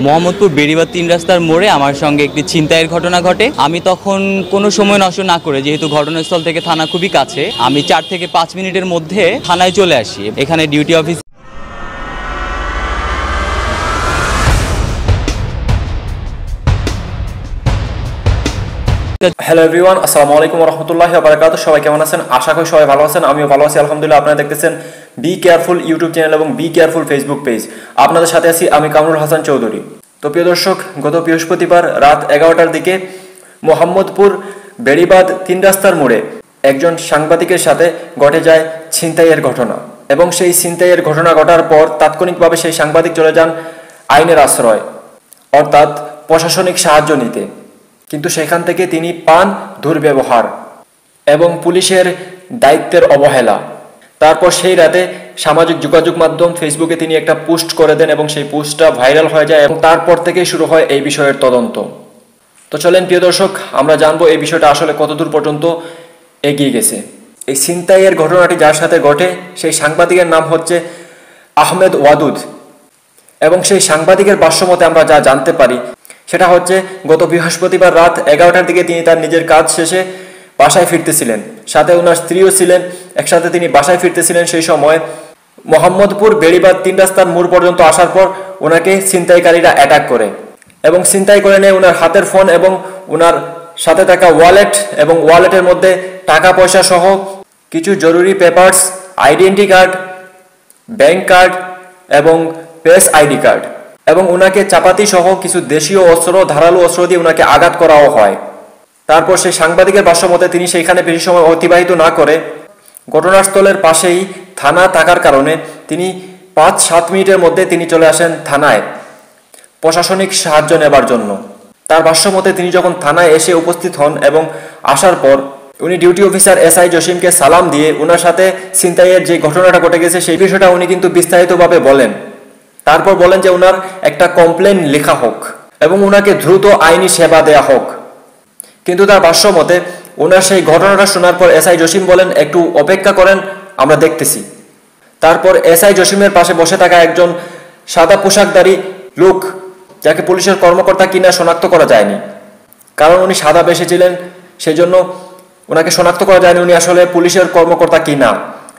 মোহাম্মদপুর বেড়িবাঁধ ৩ রাস্তার মোড়ে আমার সঙ্গে একটি ছিনতাইয়ের ঘটনা ঘটে। আমি তখন কোনো সময় নষ্ট না করে, যেহেতু ঘটনাস্থল থেকে থানা খুবই কাছে, আমি 4 থেকে 5 মিনিটের মধ্যে থানায় চলে আসি। এখানে ডিউটি অফিস হ্যালো এভরিওয়ান, আসসালামু আলাইকুম ওয়া রাহমাতুল্লাহি ওয়া বারাকাতুহু। সবাই কেমন আছেন? আশা করি সবাই ভালো আছেন। আমিও ভালো আছি আলহামদুলিল্লাহ। আপনারা দেখতেছেন বি কেয়ারফুল ইউটিউব চ্যানেল এবং বি কেয়ারফুল ফেসবুক পেজ। আপনাদের সাথে আছি আমি কামরুল হাসান চৌধুরী। তো প্রিয় দর্শক, গত বৃহস্পতিবার রাত 11টার দিকে মোহাম্মদপুর বেড়িবাঁধ 3 রাস্তার মোড়ে একজন সাংবাদিকের সাথে ঘটে যায় ছিনতাইয়ের ঘটনা, এবং সেই ছিনতাইয়ের ঘটনা ঘটার পর তাৎক্ষণিকভাবে সেই সাংবাদিক চলে যান আইনের আশ্রয়, অর্থাৎ প্রশাসনিক সাহায্য নিতে। কিন্তু সেখান থেকে তিনি পান দুর্ব্যবহার এবং পুলিশের দায়িত্বের অবহেলা। তারপর সেই রাতে সামাজিক যোগাযোগ মাধ্যম ফেসবুকে তিনি একটা পোস্ট করে দেন এবং সেই পোস্টটা ভাইরাল হয়ে যায়, এবং তারপর থেকেই শুরু হয় এই বিষয়ের তদন্ত। তো চলেন প্রিয় দর্শক, আমরা জানবো এই বিষয়টা আসলে কতদূর পর্যন্ত এগিয়ে গেছে। এই ছিনতাইয়ের ঘটনাটি যার সাথে ঘটে সেই সাংবাদিকের নাম হচ্ছে আহমেদ ওয়াদুদ, এবং সেই সাংবাদিকের ভাষ্যমতে আমরা যা জানতে পারি সেটা হচ্ছে গত বৃহস্পতিবার রাত 11টার দিকে তিনি তার নিজের কাজ শেষে বাসায় ফিরতেছিলেন, সাথে ওনার স্ত্রীও ছিলেন। একসাথে তিনি বাসায় ফিরতেছিলেন। সেই সময় মোহাম্মদপুর বেড়িবাঁধ 3 রাস্তার মোড় পর্যন্ত আসার পর ওনাকে ছিনতাইকারীরা অ্যাটাক করে এবং ছিনতাই করে নেয় ওনার হাতের ফোন এবং ওনার সাথে থাকা ওয়ালেট, এবং ওয়ালেটের মধ্যে টাকা পয়সা সহ কিছু জরুরি papers, identity card, bank card এবং প্রেস আইডি কার্ড, এবং ওনাকে চাপাতি সহ কিছু দেশীয় অস্ত্র, ধারালো অস্ত্র দিয়ে ওনাকে আঘাত করাও হয়। তারপর সেই সাংবাদিকের ভাষ্যমতে তিনি সেইখানে বেশি সময় অতিবাহিত না করে ঘটনাস্থলের পাশেই থানা থাকার কারণে তিনি 5-7 মিনিটের মধ্যে তিনি চলে আসেন থানায় প্রশাসনিক সাহায্য নেবার জন্য। তার ভাষ্যমতে তিনি যখন থানায় এসে উপস্থিত হন এবং আসার পর উনি ডিউটি অফিসার এসআই জসিমকে সালাম দিয়ে ওনার সাথে ছিনতাইয়ের যে ঘটনাটা ঘটে গেছে সেই বিষয়টা উনি কিন্তু বিস্তারিতভাবে বলেন। তারপর বলেন যে ওনার একটা কমপ্লেন লেখা হোক এবং ওনাকে দ্রুত আইনি সেবা দেয়া হোক। কিন্তু তার ভাষ্যমতে ওনার সেই ঘটনাটা শোনার পর এসআই জসিম বলেন, একটু অপেক্ষা করেন, আমরা দেখতেছি। তারপর এসআই জসিমের পাশে বসে থাকা একজন সাদা পোশাকধারী লোক, যাকে পুলিশের কর্মকর্তা কিনা শনাক্ত করা যায়নি, কারণ উনি সাদা বেশি ছিলেন, সেই জন্য ওনাকে শনাক্ত করা যায়নি উনি আসলে পুলিশের কর্মকর্তা কিনা।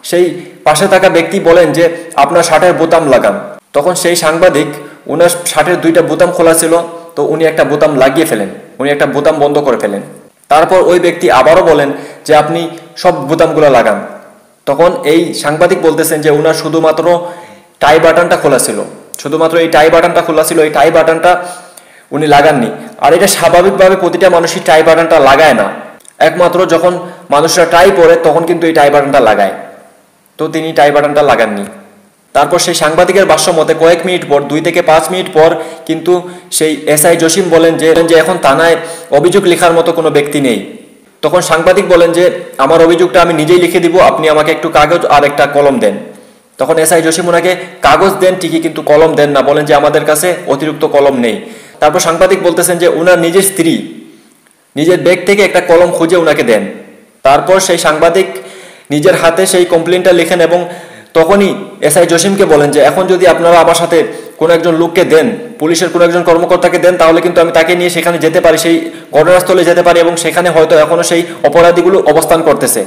সেই পাশে থাকা ব্যক্তি বলেন যে আপনার শার্টের বোতাম লাগান। তখন সেই সাংবাদিক, ওনার শার্টের 2টা বোতাম খোলা ছিল, তো উনি একটা বোতাম লাগিয়ে ফেলেন, উনি একটা বোতাম বন্ধ করে ফেলেন। তারপর ওই ব্যক্তি আবারও বলেন যে আপনি সব বোতামগুলো লাগান। তখন এই সাংবাদিক বলতেছেন যে ওনার শুধুমাত্র টাই বাটনটা খোলা ছিল, শুধুমাত্র এই টাই বাটনটা খোলা ছিল, এই টাই বাটনটা উনি লাগাননি। আর এটা স্বাভাবিকভাবে প্রতিটা মানুষই টাই বাটনটা লাগায় না, একমাত্র যখন মানুষরা টাই পরে তখন কিন্তু এই টাই বাটনটা লাগায়, তো তিনি টাই বাটনটা লাগাননি। তারপর সেই সাংবাদিকের ভাষ্যমতে কয়েক মিনিট পর, 2 থেকে 5 মিনিট পর কিন্তু সেই এসআই জসিম বলেন যে এখন থানায় অভিযোগ লেখার মতো কোনো ব্যক্তি নেই। তখন সাংবাদিক বলেন যে আমার অভিযোগটা আমি নিজেই লিখে দিব, আপনি আমাকে একটু কাগজ আর একটা কলম দেন। তখন এসআই জসিম ওনাকে কাগজ দেন ঠিকই, কিন্তু কলম দেন না, বলেন যে আমাদের কাছে অতিরিক্ত কলম নেই। তারপর সাংবাদিক বলতেছেন যে ওনার নিজের স্ত্রী নিজের ব্যাগ থেকে একটা কলম খুঁজে ওনাকে দেন। তারপর সেই সাংবাদিক নিজের হাতে সেই কমপ্লেনটা লেখেন, এবং তখনই এসআই জসিমকে বলেন যে এখন যদি আপনারা আমার সাথে কোনো একজন লোককে দেন, পুলিশের কোনো একজন কর্মকর্তাকে দেন, তাহলে কিন্তু আমি তাকে নিয়ে সেখানে যেতে পারি, সেই ঘটনাস্থলে যেতে পারি, এবং সেখানে হয়তো এখনো সেই অপরাধীগুলো অবস্থান করতেছে,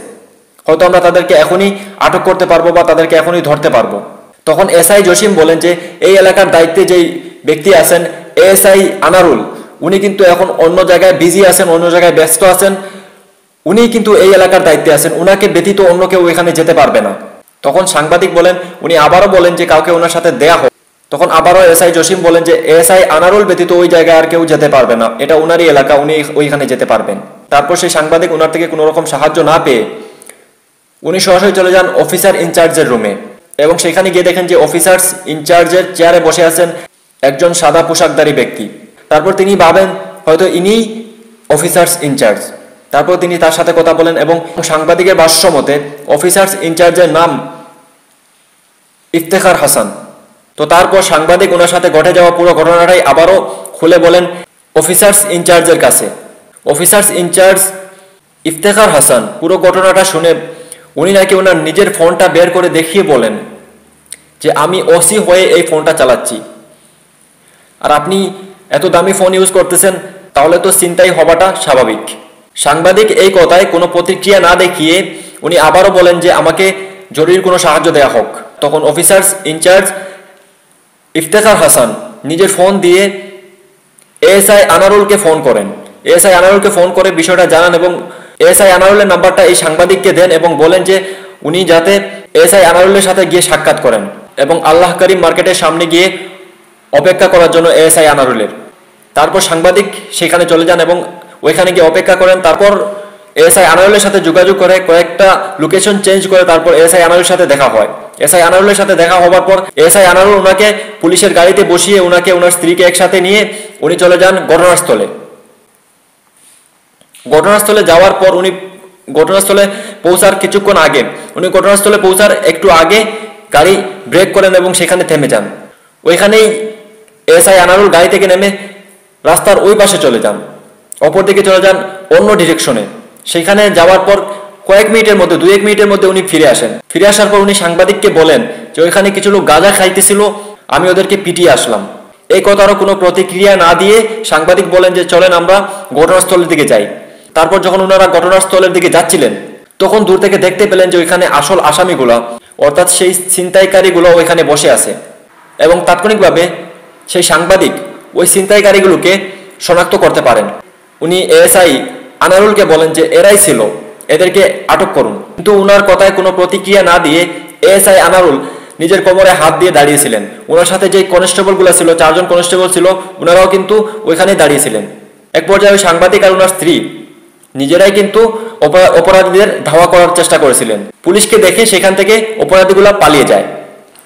হয়তো আমরা তাদেরকে এখনই আটক করতে পারবো বা তাদেরকে এখনই ধরতে পারবো। তখন এসআই জসিম বলেন যে এই এলাকার দায়িত্বে যেই ব্যক্তি আছেন এএসআই আনারুল, উনি কিন্তু এখন অন্য জায়গায় বিজি আছেন, অন্য জায়গায় ব্যস্ত আছেন, উনি কিন্তু এই এলাকার দায়িত্বে আছেন, উনাকে ব্যতীত অন্য কেউ এখানে যেতে পারবে না। তখন সাংবাদিক বলেন, উনি আবারও বলেন যে কাউকে ওনার সাথে দেয়া হোক। তখন আবারও এসআই জসিম বলেন যে এসআই আনারুল ব্যতীত ওই জায়গায় আর কেউ যেতে পারবে না, এটা ওনারই এলাকা, উনি ওইখানে যেতে পারবেন। তারপর সেই সাংবাদিক ওনার থেকে কোনো রকম সাহায্য না পেয়ে উনি সরাসরি চলে যান অফিসার ইনচার্জের রুমে, এবং সেখানে গিয়ে দেখেন যে অফিসার্স ইনচার্জের চেয়ারে বসে আছেন একজন সাদা পোশাকধারী ব্যক্তি। তারপর তিনি ভাবেন হয়তো ইনিই অফিসার্স ইনচার্জ। তারপর তিনি তার সাথে কথা বলেন, এবং সাংবাদিকের ভাষ্যমতে অফিসার্স ইনচার্জের নাম ইফতেখার হাসান। তো তারপর সাংবাদিক ওনার সাথে ঘটে যাওয়া পুরো ঘটনাটাই আবারও খুলে বলেন অফিসার্স ইনচার্জের কাছে। অফিসার্স ইনচার্জ ইফতেখার হাসান পুরো ঘটনাটা শুনে উনি নাকি ওনার নিজের ফোনটা বের করে দেখিয়ে বলেন যে আমি ওসি হয়ে এই ফোনটা চালাচ্ছি, আর আপনি এত দামি ফোন ইউজ করতেছেন, তাহলে তো ছিনতাই হওয়াটা স্বাভাবিক। সাংবাদিক এই কথায় কোনো প্রতিক্রিয়া না দেখিয়ে উনি আবারও বলেন যে আমাকে জরুরি কোনো সাহায্য দেওয়া হোক। তখন অফিসার্স ইনচার্জ ইফতেখার হাসান নিজের ফোন দিয়ে এএসআই আনারুলকে ফোন করেন। এএসআই আনারুলকে ফোন করে বিষয়টা জানান এবং এএসআই আনারুলের নাম্বারটা এই সাংবাদিককে দেন এবং বলেন যে উনি যাতে এএসআই আনারুলের সাথে গিয়ে সাক্ষাৎ করেন এবং আল্লাহ করিম মার্কেটের সামনে গিয়ে অপেক্ষা করার জন্য এএসআই আনারুলের। তারপর সাংবাদিক সেখানে চলে যান এবং ওইখানে গিয়ে অপেক্ষা করেন। তারপর এএসআই আনারুলের সাথে যোগাযোগ করে কয়েকটা লোকেশন চেঞ্জ করে তারপর এএসআই আনারুলের সাথে দেখা হয়। এএসআই আনারুলের সাথে দেখা হওয়ার পর এএসআই আনারুল ওনাকে পুলিশের গাড়িতে বসিয়ে ওনাকে ওনার স্ত্রীকে একসাথে নিয়ে উনি চলে যান ঘটনাস্থলে। ঘটনাস্থলে যাওয়ার পর উনি ঘটনাস্থলে পৌঁছার কিছুক্ষণ আগে উনি ঘটনাস্থলে পৌঁছার একটু আগে গাড়ি ব্রেক করেন এবং সেখানে থেমে যান। ওইখানেই এএসআই আনারুল গাড়ি থেকে নেমে রাস্তার ওই পাশে চলে যান, অপর দিকে চলে যান অন্য ডিরেকশনে। সেখানে যাওয়ার পর কয়েক মিনিটের মধ্যে 2-1 মিনিটের মধ্যে উনি ফিরে আসেন। ফিরে আসার পর উনি সাংবাদিককে বলেন যে ওইখানে কিছু লোক গাঁজা খাইতেছিল, আমি ওদেরকে পিটিয়ে আসলাম। এই কথারও কোনো প্রতিক্রিয়া না দিয়ে সাংবাদিক বলেন যে চলেন আমরা ঘটনাস্থলের দিকে যাই। তারপর যখন ওনারা ঘটনাস্থলের দিকে যাচ্ছিলেন তখন দূর থেকে দেখতে পেলেন যে ওইখানে আসল আসামিগুলা অর্থাৎ সেই ছিনতাইকারীগুলো ওইখানে বসে আছে এবং তাৎক্ষণিকভাবে সেই সাংবাদিক ওই ছিনতাইকারীগুলোকে শনাক্ত করতে পারেন। উনি এএসআই আনারুলকে বলেন যে এরাই ছিল, এদেরকে আটক করুন। কিন্তু ওনার কথায় কোনো প্রতিক্রিয়া না দিয়ে এএসআই আনারুল নিজের কোমরে হাত দিয়ে দাঁড়িয়েছিলেন। ওনার সাথে যে কনস্টেবলগুলো ছিল, 4 জন কনস্টেবল ছিল, ওনারাও কিন্তু ওইখানে দাঁড়িয়েছিলেন। এক পর্যায়ে ওই সাংবাদিক আর ওনার স্ত্রী নিজেরাই কিন্তু অপরাধীদের ধাওয়া করার চেষ্টা করেছিলেন। পুলিশকে দেখে সেখান থেকে অপরাধীগুলো পালিয়ে যায়।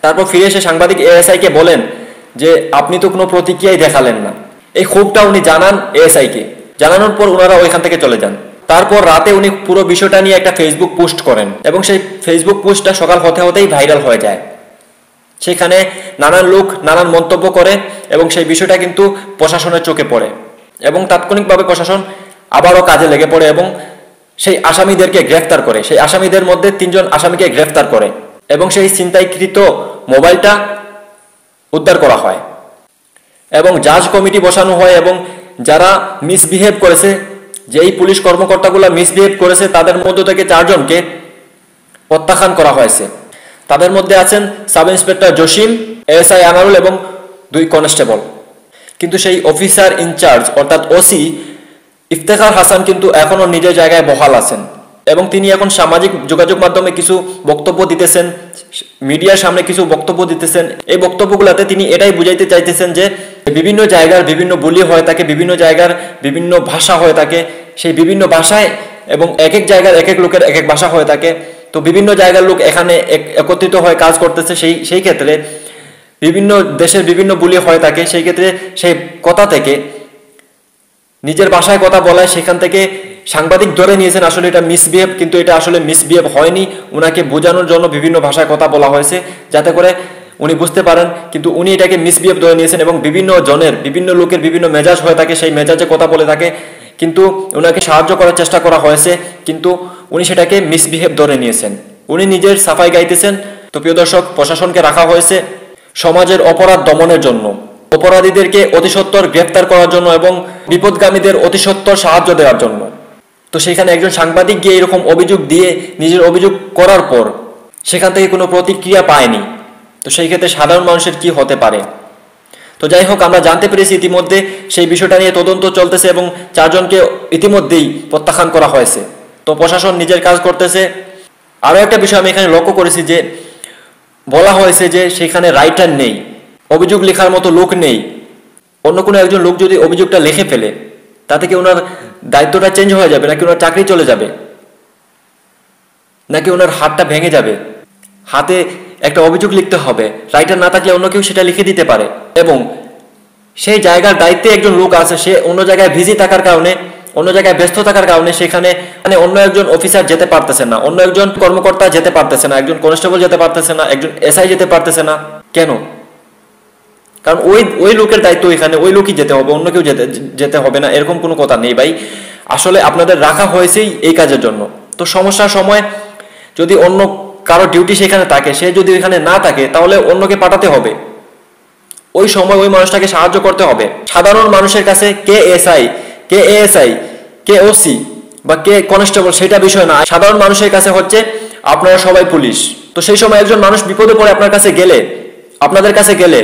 তারপর ফিরে এসে সাংবাদিক এএসআইকে বলেন যে আপনি তো কোনো প্রতিক্রিয়াই দেখালেন না। এই ক্ষোভটা উনি জানান এএসআইকে। জানানোর পর ওনারা ওইখান থেকে চলে যান। তারপর রাতে উনি পুরো বিষয়টা নিয়ে একটা ফেসবুক পোস্ট করেন এবং সেই ফেসবুক পোস্টটা সকাল হতে হতেই ভাইরাল হয়ে যায়। সেখানে নানান লোক নানান মন্তব্য করে এবং সেই বিষয়টা কিন্তু প্রশাসনের চোখে পড়ে এবং তাৎক্ষণিকভাবে প্রশাসন আবারও কাজে লেগে পড়ে এবং সেই আসামিদেরকে গ্রেফতার করে। সেই আসামিদের মধ্যে 3 জন আসামিকে গ্রেফতার করে এবং সেই ছিনতাইকৃত মোবাইলটা উদ্ধার করা হয় এবং জাজ কমিটি বসানো হয় এবং যারা মিসবিহেভ করেছে, যেই পুলিশ কর্মকর্তাগুলো মিসবিহেভ করেছে তাদের মধ্য থেকে 4 জনকে প্রত্যাখ্যান করা হয়েছে। তাদের মধ্যে আছেন sub inspector Jasim, ASI Anarul এবং 2 কনস্টেবল। কিন্তু সেই অফিসার ইনচার্জ অর্থাৎ ওসি ইফতেখার হাসান কিন্তু এখনো নিজের জায়গায় বহাল আছেন এবং তিনি এখন সামাজিক যোগাযোগ মাধ্যমে কিছু বক্তব্য দিতেছেন, মিডিয়ার সামনে কিছু বক্তব্য দিতেছেন। এই বক্তব্যগুলোতে তিনি এটাই বুঝাইতে চাইতেছেন যে বিভিন্ন জায়গার বিভিন্ন বুলি হয়ে থাকে, বিভিন্ন জায়গার বিভিন্ন ভাষা হয়ে থাকে, সেই বিভিন্ন ভাষায় এবং এক এক জায়গার এক এক লোকের এক এক ভাষা হয়ে থাকে। তো বিভিন্ন জায়গার লোক এখানে একত্রিত হয়ে কাজ করতেছে, সেই ক্ষেত্রে বিভিন্ন দেশের বিভিন্ন বুলি হয়ে থাকে। সেই ক্ষেত্রে সেই কথা থেকে নিজের ভাষায় কথা বলায় সেখান থেকে সাংবাদিক ধরে নিয়েছেন আসলে এটা মিসবিহেভ, কিন্তু এটা আসলে মিসবিহেভ হয়নি। ওনাকে বোঝানোর জন্য বিভিন্ন ভাষায় কথা বলা হয়েছে যাতে করে উনি বুঝতে পারেন, কিন্তু উনি এটাকে মিসবিহেভ ধরে নিয়েছেন এবং বিভিন্ন জনের বিভিন্ন লোকের বিভিন্ন মেজাজ হয়ে থাকে, সেই মেজাজে কথা বলে থাকে, কিন্তু ওনাকে সাহায্য করার চেষ্টা করা হয়েছে কিন্তু উনি সেটাকে মিসবিহেভ ধরে নিয়েছেন। উনি নিজের সাফাই গাইতেছেন। তো প্রিয় দর্শক, প্রশাসনকে রাখা হয়েছে সমাজের অপরাধ দমনের জন্য, অপরাধীদেরকে অতি সত্বর গ্রেফতার করার জন্য এবং বিপদগামীদের অতি সত্বর সাহায্য দেওয়ার জন্য। তো সেখানে একজন সাংবাদিক গিয়ে এরকম অভিযোগ দিয়ে নিজের অভিযোগ করার পর সেখান থেকে কোনো প্রতিক্রিয়া পায়নি। তো সেই ক্ষেত্রে সাধারণ মানুষের কি হতে পারে? তো যাই হোক, আমরা জানতে পেরেছি ইতিমধ্যে সেই বিষয়টা নিয়ে তদন্ত চলতেছে এবং 4 জনকে ইতিমধ্যেই প্রত্যাখ্যান করা হয়েছে। তো প্রশাসন নিজের কাজ করতেছে। আরও একটা বিষয় আমি এখানে লক্ষ্য করেছি যে বলা হয়েছে যে সেখানে রাইটার নেই, অভিযোগ লেখার মতো লোক নেই। অন্য কোনো একজন লোক যদি অভিযোগটা লিখে ফেলে তাতে কি ওনার দায়িত্বটা চেঞ্জ হয়ে যাবে, নাকি ওনার চাকরি চলে যাবে, নাকি ওনার হাতটা ভেঙে যাবে? হাতে একটা অভিযোগ লিখতে হবে, রাইটার না থাকলে অন্য কেউ সেটা লিখে দিতে পারে এবং সেই জায়গার দায়িত্বে একজন লোক আছে, সে অন্য জায়গায় বিজি থাকার কারণে, অন্য জায়গায় ব্যস্ত থাকার কারণে সেখানে অন্য একজন অফিসার যেতে পারতেছে না, অন্য একজন কর্মকর্তা যেতে পারতেছে না, একজন কনস্টেবল যেতে পারতেছে না, একজন এসআই যেতে পারতেছে না। কেন? কারণ ওই লোকের দায়িত্ব এখানে, ওই লোকই যেতে হবে, অন্য কেউ যেতে হবে না, এরকম কোনো কথা নেই ভাই। আসলে আপনাদের রাখা হয়েছেই এই কাজের জন্য। তো সমস্যার সময় যদি অন্য কারো ডিউটি সেখানে থাকে, সে যদি এখানে না থাকে তাহলে অন্যকে পাঠাতে হবে। ওই সময় ওই মানুষটাকে সাহায্য করতে হবে। সাধারণ মানুষের কাছে কে এসআই, কে এএসআই, কে ওসি বা কে কনস্টেবল সেটা বিষয় না। সাধারণ মানুষের কাছে হচ্ছে আপনারা সবাই পুলিশ। তো সেই সময় একজন মানুষ বিপদে পড়ে আপনার কাছে গেলে, আপনাদের কাছে গেলে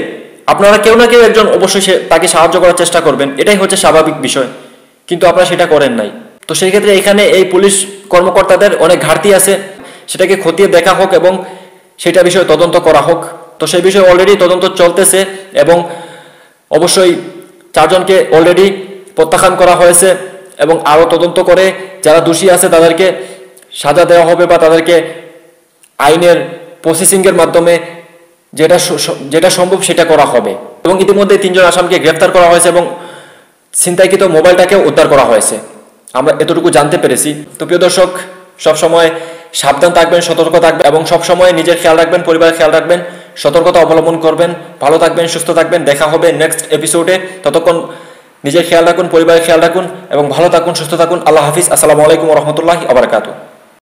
আপনারা কেউ না কেউ একজন অবশ্যই তাকে সাহায্য করার চেষ্টা করবেন, এটাই হচ্ছে স্বাভাবিক বিষয়, কিন্তু আপনারা সেটা করেন নাই। তো সেই ক্ষেত্রে এখানে এই পুলিশ কর্মকর্তাদের অনেক ঘাটতি আছে, সেটাকে খতিয়ে দেখা হোক এবং সেটা বিষয়ে তদন্ত করা হোক। তো সেই বিষয়ে অলরেডি তদন্ত চলতেছে এবং অবশ্যই 4 জনকে অলরেডি প্রত্যাখ্যান করা হয়েছে এবং আরও তদন্ত করে যারা দোষী আছে তাদেরকে সাজা দেওয়া হবে বা তাদেরকে আইনের প্রসেসিংয়ের মাধ্যমে যেটা সম্ভব সেটা করা হবে। এবং ইতিমধ্যে 3 জন আসামিকে গ্রেফতার করা হয়েছে এবং ছিনতাইকৃত মোবাইলটাকেও উদ্ধার করা হয়েছে, আমরা এতটুকু জানতে পেরেছি। তো প্রিয় দর্শক, সবসময় সাবধান থাকবেন, সতর্ক থাকবেন এবং সবসময় নিজের খেয়াল রাখবেন, পরিবারের খেয়াল রাখবেন, সতর্কতা অবলম্বন করবেন। ভালো থাকবেন, সুস্থ থাকবেন, দেখা হবে নেক্সট এপিসোডে। ততক্ষণ নিজের খেয়াল রাখুন, পরিবারের খেয়াল রাখুন এবং ভালো থাকুন, সুস্থ থাকুন। আল্লাহ হাফিজ। আসসালামু আলাইকুম ওয়া রাহমাতুল্লাহি ওয়া বারাকাতুহু।